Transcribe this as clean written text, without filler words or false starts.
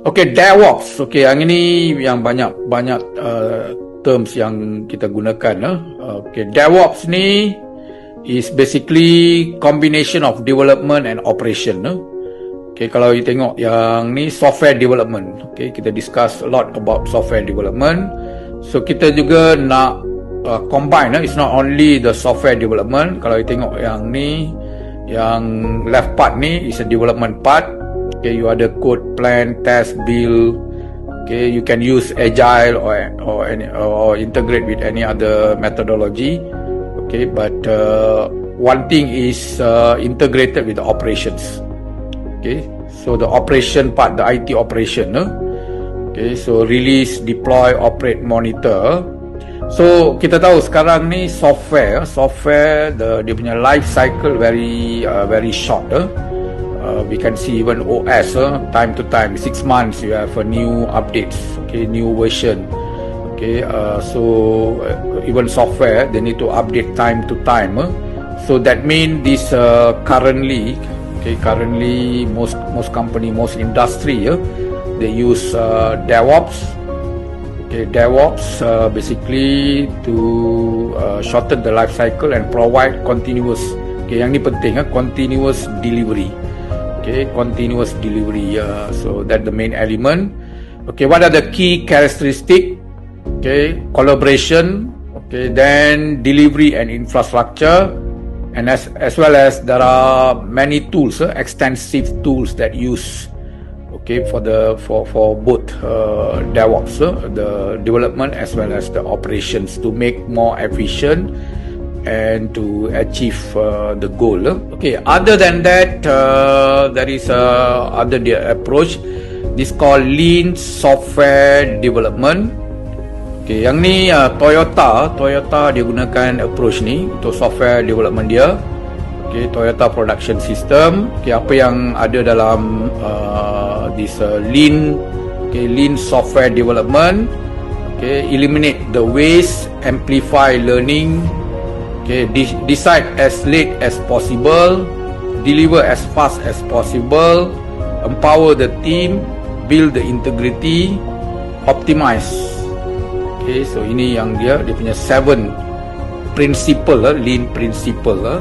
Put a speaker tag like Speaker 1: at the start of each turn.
Speaker 1: Okay, DevOps. Okay, yang ini yang banyak terms yang kita gunakan. Okay, DevOps ni is basically combination of development and operation. Okay, kalau you tengok yang ni software development. Okay, kita discuss a lot about software development. So kita juga nak combine. It's not only the software development. Kalau you tengok yang ni, yang left part ni is a development part. Okay, you ada code, plan, test, build. Okay, you can use agile or integrate with any other methodology. Okay, but one thing is integrated with the operations. Okay, so the operation part, the IT operation. Okay, so release, deploy, operate, monitor. So kita tahu sekarang ni software dia punya life cycle very short. We can see even OS time to time, 6 months you have a new updates, okay, new version. Okay, so even software they need to update time to time. So that means this currently most company, most industry, they use DevOps. Okay, DevOps basically to shorten the life cycle and provide continuous. Okay, yang ni penting, continuous delivery. Okay, continuous delivery. So that the main element. Okay, what are the key characteristic? Okay, collaboration. Okay, then delivery and infrastructure, and as well as there are many tools, extensive tools that use. Okay, for both DevOps, the development as well as the operations to make more efficient and to achieve the goal. Okay, other than that, there is other approach. This called lean software development. Okay, yang ni Toyota dia gunakan approach ni untuk software development dia. Okay, Toyota production system. Okay, apa yang ada dalam this lean software development. Okay, eliminate the waste, amplify learning. Okay, decide as late as possible, deliver as fast as possible, empower the team, build the integrity, optimize. Okay, so ini yang dia punya 7 principle, lean principle.